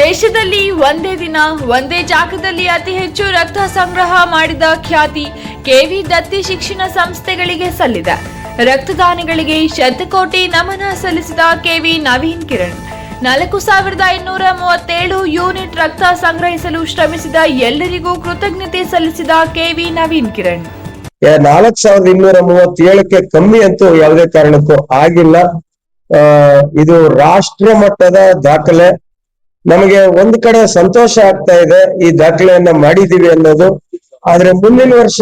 ದೇಶದಲ್ಲಿ ಒಂದೇ ದಿನ ಒಂದೇ ಜಾಗದಲ್ಲಿ ಅತಿ ಹೆಚ್ಚು ರಕ್ತ ಸಂಗ್ರಹ ಮಾಡಿದ ಖ್ಯಾತಿ ಕೆವಿ ದತ್ತಿ ಶಿಕ್ಷಣ ಸಂಸ್ಥೆಗಳಿಗೆ ಸಲ್ಲಿದೆ. ರಕ್ತದಾನಿಗಳಿಗೆ ಶತಕೋಟಿ ನಮನ ಸಲ್ಲಿಸಿದ ಕೆವಿ ನವೀನ್ ಕಿರಣ್ 4537 ಯೂನಿಟ್ ರಕ್ತ ಸಂಗ್ರಹಿಸಲು ಶ್ರಮಿಸಿದ ಎಲ್ಲರಿಗೂ ಕೃತಜ್ಞತೆ ಸಲ್ಲಿಸಿದ ಕೆವಿ ನವೀನ್ ಕಿರಣ್. 4237ಕ್ಕೆ ಕಮ್ಮಿ ಅಂತೂ ಯಾವುದೇ ಕಾರಣಕ್ಕೂ ಆಗಿಲ್ಲ. ಇದು ರಾಷ್ಟ್ರ ಮಟ್ಟದ ದಾಖಲೆ. ನಮಗೆ ಒಂದ್ ಕಡೆ ಸಂತೋಷ ಆಗ್ತಾ ಇದೆ ಈ ದಾಖಲೆಯನ್ನ ಮಾಡಿದೀವಿ ಅನ್ನೋದು. ಆದ್ರೆ ಮುಂದಿನ ವರ್ಷ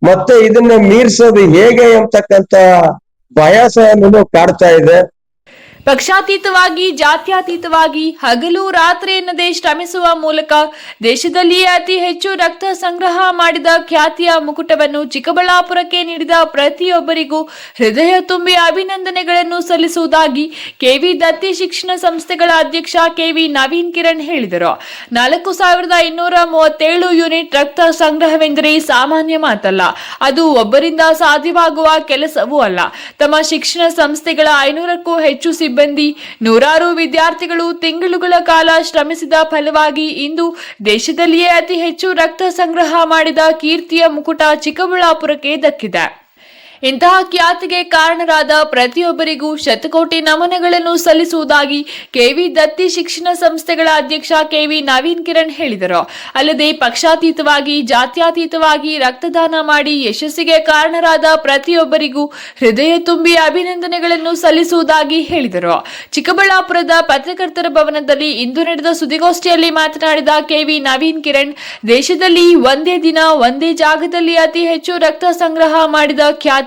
ಮತ್ತೆ ಇದನ್ನ ಮೀರ್ಸೋದು ಹೇಗೆ ಎಂಬತಕ್ಕಂತ ಭಯಾಸವನ್ನು ಕಾಡ್ತಾ ಇದೆ. ಪಕ್ಷಾತೀತವಾಗಿ ಜಾತ್ಯತೀತವಾಗಿ ಹಗಲು ರಾತ್ರಿ ಎನ್ನದೇ ಶ್ರಮಿಸುವ ಮೂಲಕ ದೇಶದಲ್ಲಿಯೇ ಅತಿ ಹೆಚ್ಚು ರಕ್ತ ಸಂಗ್ರಹ ಮಾಡಿದ ಖ್ಯಾತಿಯ ಮುಕುಟವನ್ನು ಚಿಕ್ಕಬಳ್ಳಾಪುರಕ್ಕೆ ನೀಡಿದ ಪ್ರತಿಯೊಬ್ಬರಿಗೂ ಹೃದಯ ತುಂಬಿ ಅಭಿನಂದನೆಗಳನ್ನು ಸಲ್ಲಿಸುವುದಾಗಿ ಕೆವಿ ದತ್ತಿ ಶಿಕ್ಷಣ ಸಂಸ್ಥೆಗಳ ಅಧ್ಯಕ್ಷ ಕೆವಿ ನವೀನ್ ಕಿರಣ್ ಹೇಳಿದರು. 4237 ಯೂನಿಟ್ ರಕ್ತ ಸಂಗ್ರಹವೆಂದರೆ ಸಾಮಾನ್ಯ ಮಾತಲ್ಲ. ಅದು ಒಬ್ಬರಿಂದ ಸಾಧ್ಯವಾಗುವ ಕೆಲಸವೂ ಅಲ್ಲ. ತಮ್ಮ ಶಿಕ್ಷಣ ಸಂಸ್ಥೆಗಳ 500ಕ್ಕೂ ಹೆಚ್ಚು ಸಿಬ್ಬಂದಿ, ನೂರಾರು ವಿದ್ಯಾರ್ಥಿಗಳು ತಿಂಗಳುಗಳ ಕಾಲ ಶ್ರಮಿಸಿದ ಫಲವಾಗಿ ಇಂದು ದೇಶದಲ್ಲಿಯೇ ಅತಿ ಹೆಚ್ಚು ರಕ್ತ ಸಂಗ್ರಹ ಮಾಡಿದ ಕೀರ್ತಿಯ ಮುಕುಟ ಚಿಕ್ಕಬಳ್ಳಾಪುರಕ್ಕೆ ದಕ್ಕಿದೆ. ಇಂತಹ ಖ್ಯಾತಿಗೆ ಕಾರಣರಾದ ಪ್ರತಿಯೊಬ್ಬರಿಗೂ ಶತಕೋಟಿ ನಮನಗಳನ್ನು ಸಲ್ಲಿಸುವುದಾಗಿ ಕೆವಿ ದತ್ತಿ ಶಿಕ್ಷಣ ಸಂಸ್ಥೆಗಳ ಅಧ್ಯಕ್ಷ ಕೆವಿ ನವೀನ್ ಕಿರಣ್ ಹೇಳಿದರು. ಅಲ್ಲದೆ ಪಕ್ಷಾತೀತವಾಗಿ ಜಾತ್ಯತೀತವಾಗಿ ರಕ್ತದಾನ ಮಾಡಿ ಯಶಸ್ಸಿಗೆ ಕಾರಣರಾದ ಪ್ರತಿಯೊಬ್ಬರಿಗೂ ಹೃದಯ ತುಂಬಿ ಅಭಿನಂದನೆಗಳನ್ನು ಸಲ್ಲಿಸುವುದಾಗಿ ಹೇಳಿದರು. ಚಿಕ್ಕಬಳ್ಳಾಪುರದ ಪತ್ರಕರ್ತರ ಭವನದಲ್ಲಿ ಇಂದು ನಡೆದ ಸುದ್ದಿಗೋಷ್ಠಿಯಲ್ಲಿ ಮಾತನಾಡಿದ ಕೆವಿ ನವೀನ್ ಕಿರಣ್, ದೇಶದಲ್ಲಿ ಒಂದೇ ದಿನ ಒಂದೇ ಜಾಗದಲ್ಲಿ ಅತಿ ಹೆಚ್ಚು ರಕ್ತ ಸಂಗ್ರಹ ಮಾಡಿದ ಖ್ಯಾತಿ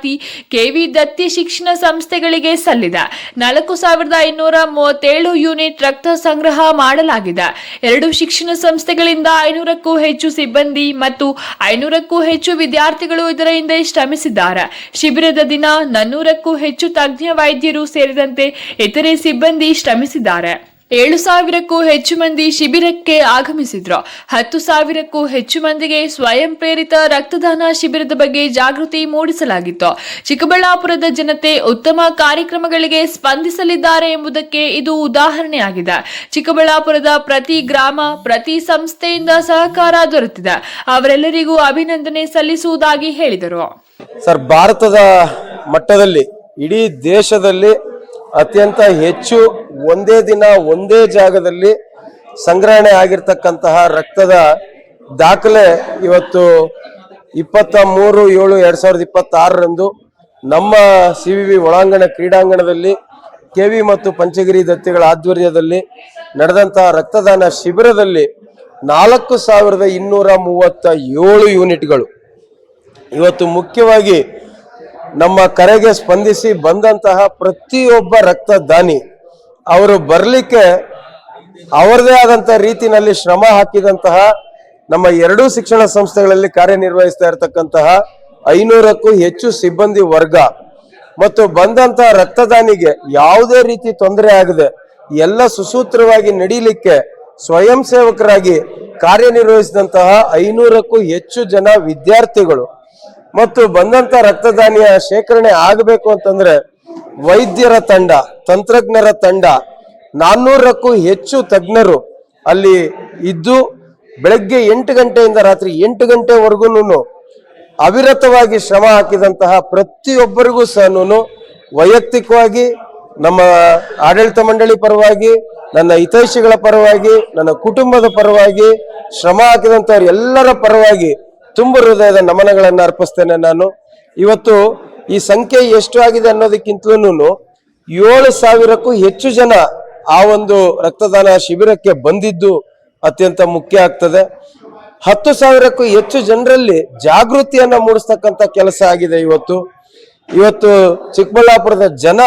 ಕೆವಿ ದತ್ತಿ ಶಿಕ್ಷಣ ಸಂಸ್ಥೆಗಳಿಗೆ ಸಲ್ಲಿದೆ. 4537 ಯೂನಿಟ್ ರಕ್ತ ಸಂಗ್ರಹ ಮಾಡಲಾಗಿದೆ. 2 ಶಿಕ್ಷಣ ಸಂಸ್ಥೆಗಳಿಂದ 500ಕ್ಕೂ ಹೆಚ್ಚು ಸಿಬ್ಬಂದಿ ಮತ್ತು 500ಕ್ಕೂ ಹೆಚ್ಚು ವಿದ್ಯಾರ್ಥಿಗಳು ಇದರ ಹಿಂದೆ ಶ್ರಮಿಸಿದ್ದಾರೆ. ಶಿಬಿರದ ದಿನ 400ಕ್ಕೂ ಹೆಚ್ಚು ತಜ್ಞ ವೈದ್ಯರು ಸೇರಿದಂತೆ ಇತರೆ ಸಿಬ್ಬಂದಿ ಶ್ರಮಿಸಿದ್ದಾರೆ. 7,000ಕ್ಕೂ ಹೆಚ್ಚು ಮಂದಿ ಶಿಬಿರಕ್ಕೆ ಆಗಮಿಸಿದ್ರು. 10,000ಕ್ಕೂ ಹೆಚ್ಚು ಮಂದಿಗೆ ಸ್ವಯಂ ಪ್ರೇರಿತ ರಕ್ತದಾನ ಶಿಬಿರದ ಬಗ್ಗೆ ಜಾಗೃತಿ ಮೂಡಿಸಲಾಗಿತ್ತು. ಚಿಕ್ಕಬಳ್ಳಾಪುರದ ಜನತೆ ಉತ್ತಮ ಕಾರ್ಯಕ್ರಮಗಳಿಗೆ ಸ್ಪಂದಿಸಲಿದ್ದಾರೆ ಎಂಬುದಕ್ಕೆ ಇದು ಉದಾಹರಣೆಯಾಗಿದೆ. ಚಿಕ್ಕಬಳ್ಳಾಪುರದ ಪ್ರತಿ ಗ್ರಾಮ, ಪ್ರತಿ ಸಂಸ್ಥೆಯಿಂದ ಸಹಕಾರ ದೊರೆತಿದೆ. ಅವರೆಲ್ಲರಿಗೂ ಅಭಿನಂದನೆ ಸಲ್ಲಿಸುವುದಾಗಿ ಹೇಳಿದರು. ಸರ್, ಭಾರತದ ಮಟ್ಟದಲ್ಲಿ ಇಡೀ ದೇಶದಲ್ಲಿ ಅತ್ಯಂತ ಹೆಚ್ಚು ಒಂದೇ ದಿನ ಒಂದೇ ಜಾಗದಲ್ಲಿ ಸಂಗ್ರಹಣೆ ಆಗಿರ್ತಕ್ಕಂತಹ ರಕ್ತದ ದಾಖಲೆ ಇವತ್ತು 23/7/2026 ನಮ್ಮ ಸಿವಿವಿ ಒಳಾಂಗಣ ಕ್ರೀಡಾಂಗಣದಲ್ಲಿ ಕೆವಿ ಮತ್ತು ಪಂಚಗಿರಿ ದತ್ತಿಗಳ ಆಧ್ವರ್ಯದಲ್ಲಿ ನಡೆದಂತಹ ರಕ್ತದಾನ ಶಿಬಿರದಲ್ಲಿ 4237 ಯೂನಿಟ್ಗಳು ಇವತ್ತು ಮುಖ್ಯವಾಗಿ ನಮ್ಮ ಕರೆಗೆ ಸ್ಪಂದಿಸಿ ಬಂದಂತಹ ಪ್ರತಿಯೊಬ್ಬ ರಕ್ತದಾನಿ ಅವರು ಬರಲಿಕ್ಕೆ ಅವರದೇ ಆದಂತಹ ರೀತಿಯಲ್ಲಿ ಶ್ರಮ ಹಾಕಿದಂತಹ ನಮ್ಮ 2 ಶಿಕ್ಷಣ ಸಂಸ್ಥೆಗಳಲ್ಲಿ ಕಾರ್ಯನಿರ್ವಹಿಸ್ತಾ ಇರತಕ್ಕಂತಹ 500ಕ್ಕೂ ಹೆಚ್ಚು ಸಿಬ್ಬಂದಿ ವರ್ಗ ಮತ್ತು ಬಂದಂತಹ ರಕ್ತದಾನಿಗೆ ಯಾವುದೇ ರೀತಿ ತೊಂದರೆ ಆಗದೆ ಎಲ್ಲ ಸುಸೂತ್ರವಾಗಿ ನಡೀಲಿಕ್ಕೆ ಸ್ವಯಂ ಸೇವಕರಾಗಿ ಕಾರ್ಯನಿರ್ವಹಿಸಿದಂತಹ 500ಕ್ಕೂ ಹೆಚ್ಚು ಜನ ವಿದ್ಯಾರ್ಥಿಗಳು ಮತ್ತು ಬಂದಂತ ರಕ್ತದಾನಿಯ ಶೇಖರಣೆ ಆಗಬೇಕು ಅಂತಂದ್ರೆ ವೈದ್ಯರ ತಂಡ, ತಂತ್ರಜ್ಞರ ತಂಡ, 400ಕ್ಕೂ ಹೆಚ್ಚು ತಜ್ಞರು ಅಲ್ಲಿ ಇದ್ದು ಬೆಳಗ್ಗೆ 8 ಗಂಟೆಯಿಂದ ರಾತ್ರಿ 8 ಗಂಟೆವರೆಗೂ ಅವಿರತವಾಗಿ ಶ್ರಮ ಹಾಕಿದಂತಹ ಪ್ರತಿಯೊಬ್ಬರಿಗೂ ಸಹ ವೈಯಕ್ತಿಕವಾಗಿ ನಮ್ಮ ಆಡಳಿತ ಮಂಡಳಿ ಪರವಾಗಿ, ನನ್ನ ಹಿತೈಷಿಗಳ ಪರವಾಗಿ, ನನ್ನ ಕುಟುಂಬದ ಪರವಾಗಿ, ಶ್ರಮ ಹಾಕಿದಂಥವ್ರು ಎಲ್ಲರ ಪರವಾಗಿ ತುಂಬ ಹೃದಯದ ನಮನಗಳನ್ನು ಅರ್ಪಿಸ್ತೇನೆ. ನಾನು ಇವತ್ತು ಈ ಸಂಖ್ಯೆ ಎಷ್ಟು ಆಗಿದೆ ಅನ್ನೋದಕ್ಕಿಂತಲೂ 7,000ಕ್ಕೂ ಹೆಚ್ಚು ಜನ ಆ ಒಂದು ರಕ್ತದಾನ ಶಿಬಿರಕ್ಕೆ ಬಂದಿದ್ದು ಅತ್ಯಂತ ಮುಖ್ಯ ಆಗ್ತದೆ. 10,000ಕ್ಕೂ ಹೆಚ್ಚು ಜನರಲ್ಲಿ ಜಾಗೃತಿಯನ್ನ ಮೂಡಿಸ್ತಕ್ಕಂಥ ಕೆಲಸ ಆಗಿದೆ. ಇವತ್ತು ಚಿಕ್ಕಬಳ್ಳಾಪುರದ ಜನ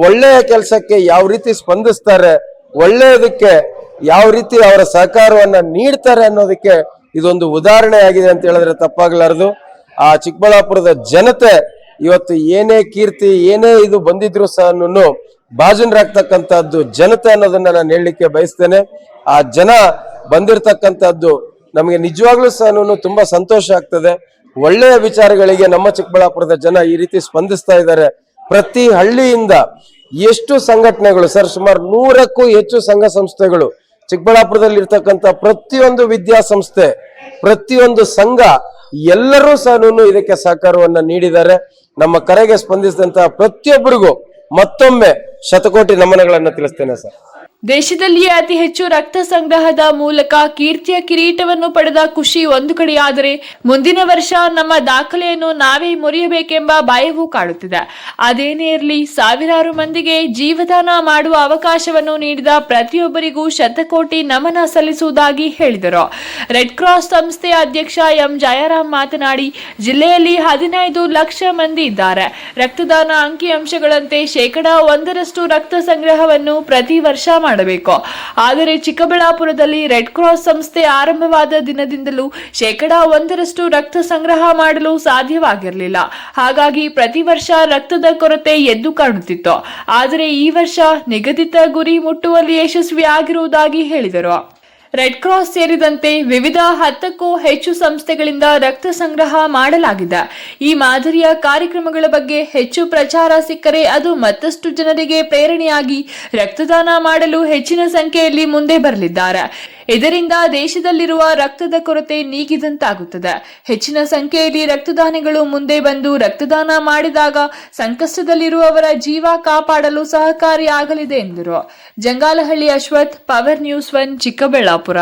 ಒಳ್ಳೆಯ ಕೆಲಸಕ್ಕೆ ಯಾವ ರೀತಿ ಸ್ಪಂದಿಸ್ತಾರೆ, ಒಳ್ಳೆಯದಕ್ಕೆ ಯಾವ ರೀತಿ ಅವರ ಸಹಕಾರವನ್ನ ನೀಡ್ತಾರೆ ಅನ್ನೋದಕ್ಕೆ ಇದೊಂದು ಉದಾಹರಣೆ ಆಗಿದೆ ಅಂತ ಹೇಳಿದ್ರೆ ತಪ್ಪಾಗಲಾರದು. ಆ ಚಿಕ್ಕಬಳ್ಳಾಪುರದ ಜನತೆ ಇವತ್ತು ಏನೇ ಕೀರ್ತಿ, ಏನೇ ಇದು ಬಂದಿದ್ರು ಸಹ ಬಾಜನರಾಗ್ತಕ್ಕಂಥದ್ದು ಜನತೆ ಅನ್ನೋದನ್ನ ನಾನು ಹೇಳಲಿಕ್ಕೆ ಬಯಸ್ತೇನೆ. ಆ ಜನ ಬಂದಿರತಕ್ಕಂಥದ್ದು ನಮಗೆ ನಿಜವಾಗ್ಲೂ ಸಹ ತುಂಬಾ ಸಂತೋಷ ಆಗ್ತದೆ. ಒಳ್ಳೆಯ ವಿಚಾರಗಳಿಗೆ ನಮ್ಮ ಚಿಕ್ಕಬಳ್ಳಾಪುರದ ಜನ ಈ ರೀತಿ ಸ್ಪಂದಿಸ್ತಾ ಇದ್ದಾರೆ. ಪ್ರತಿ ಹಳ್ಳಿಯಿಂದ ಎಷ್ಟು ಸಂಘಟನೆಗಳು ಸರ್, ಸುಮಾರು 100ಕ್ಕೂ ಹೆಚ್ಚು ಸಂಘ ಸಂಸ್ಥೆಗಳು ಚಿಕ್ಕಬಳ್ಳಾಪುರದಲ್ಲಿ ಇರ್ತಕ್ಕಂಥ ಪ್ರತಿಯೊಂದು ವಿದ್ಯಾಸಂಸ್ಥೆ, ಪ್ರತಿಯೊಂದು ಸಂಘ ಎಲ್ಲರೂ ಸಹ ಇದಕ್ಕೆ ಸಹಕಾರವನ್ನ ನೀಡಿದ್ದಾರೆ. ನಮ್ಮ ಕರೆಗೆ ಸ್ಪಂದಿಸಿದಂತಹ ಪ್ರತಿಯೊಬ್ಬರಿಗೂ ಮತ್ತೊಮ್ಮೆ ಶತಕೋಟಿ ನಮನಗಳನ್ನ ತಿಳಿಸ್ತೇನೆ ಸರ್. ದೇಶದಲ್ಲಿಯೇ ಅತಿ ಹೆಚ್ಚು ರಕ್ತ ಸಂಗ್ರಹದ ಮೂಲಕ ಕೀರ್ತಿಯ ಕಿರೀಟವನ್ನು ಪಡೆದ ಖುಷಿ ಒಂದು ಕಡೆಯಾದರೆ, ಮುಂದಿನ ವರ್ಷ ನಮ್ಮ ದಾಖಲೆಯನ್ನು ನಾವೇ ಮುರಿಯಬೇಕೆಂಬ ಭಯವೂ ಕಾಡುತ್ತಿದೆ. ಅದೇನೇ ಇರಲಿ, ಸಾವಿರಾರು ಮಂದಿಗೆ ಜೀವದಾನ ಮಾಡುವ ಅವಕಾಶವನ್ನು ನೀಡಿದ ಪ್ರತಿಯೊಬ್ಬರಿಗೂ ಶತಕೋಟಿ ನಮನ ಸಲ್ಲಿಸುವುದಾಗಿ ಹೇಳಿದರು. ರೆಡ್ ಕ್ರಾಸ್ ಸಂಸ್ಥೆಯ ಅಧ್ಯಕ್ಷ ಎಂ ಜಯರಾಮ್ ಮಾತನಾಡಿ, ಜಿಲ್ಲೆಯಲ್ಲಿ 15 ಲಕ್ಷ ಮಂದಿ ಇದ್ದಾರೆ. ರಕ್ತದಾನ ಅಂಕಿಅಂಶಗಳಂತೆ 1% ರಕ್ತ ಸಂಗ್ರಹವನ್ನು ಪ್ರತಿ ವರ್ಷ ಮಾಡಬೇಕು. ಆದರೆ ಚಿಕ್ಕಬಳ್ಳಾಪುರದಲ್ಲಿ ರೆಡ್ ಕ್ರಾಸ್ ಸಂಸ್ಥೆ ಆರಂಭವಾದ ದಿನದಿಂದಲೂ 1% ರಕ್ತ ಸಂಗ್ರಹ ಮಾಡಲು ಸಾಧ್ಯವಾಗಿರಲಿಲ್ಲ. ಹಾಗಾಗಿ ಪ್ರತಿ ವರ್ಷ ರಕ್ತದ ಕೊರತೆ ಎದ್ದು ಕಾಣುತ್ತಿತ್ತು. ಆದರೆ ಈ ವರ್ಷ ನಿಗದಿತ ಗುರಿ ಮುಟ್ಟುವಲ್ಲಿ ಯಶಸ್ವಿಯಾಗಿರುವುದಾಗಿ ಹೇಳಿದರು. ರೆಡ್ ಕ್ರಾಸ್ ಸೇರಿದಂತೆ ವಿವಿಧ 10ಕ್ಕೂ ಹೆಚ್ಚು ಸಂಸ್ಥೆಗಳಿಂದ ರಕ್ತ ಸಂಗ್ರಹ ಮಾಡಲಾಗಿದೆ. ಈ ಮಾದರಿಯ ಕಾರ್ಯಕ್ರಮಗಳ ಬಗ್ಗೆ ಹೆಚ್ಚು ಪ್ರಚಾರ ಸಿಕ್ಕರೆ ಅದು ಮತ್ತಷ್ಟು ಜನರಿಗೆ ಪ್ರೇರಣೆಯಾಗಿ ರಕ್ತದಾನ ಮಾಡಲು ಹೆಚ್ಚಿನ ಸಂಖ್ಯೆಯಲ್ಲಿ ಮುಂದೆ ಬರಲಿದ್ದಾರೆ. ಇದರಿಂದ ದೇಶದಲ್ಲಿರುವ ರಕ್ತದ ಕೊರತೆ ನೀಗಿದಂತಾಗುತ್ತದೆ. ಹೆಚ್ಚಿನ ಸಂಖ್ಯೆಯಲ್ಲಿ ರಕ್ತದಾನಿಗಳು ಮುಂದೆ ಬಂದು ರಕ್ತದಾನ ಮಾಡಿದಾಗ ಸಂಕಷ್ಟದಲ್ಲಿರುವವರ ಜೀವ ಕಾಪಾಡಲು ಸಹಕಾರಿಯಾಗಲಿದೆ ಎಂದರು. Jangalahalli Ashwath, power news 1, Chikkaballapur.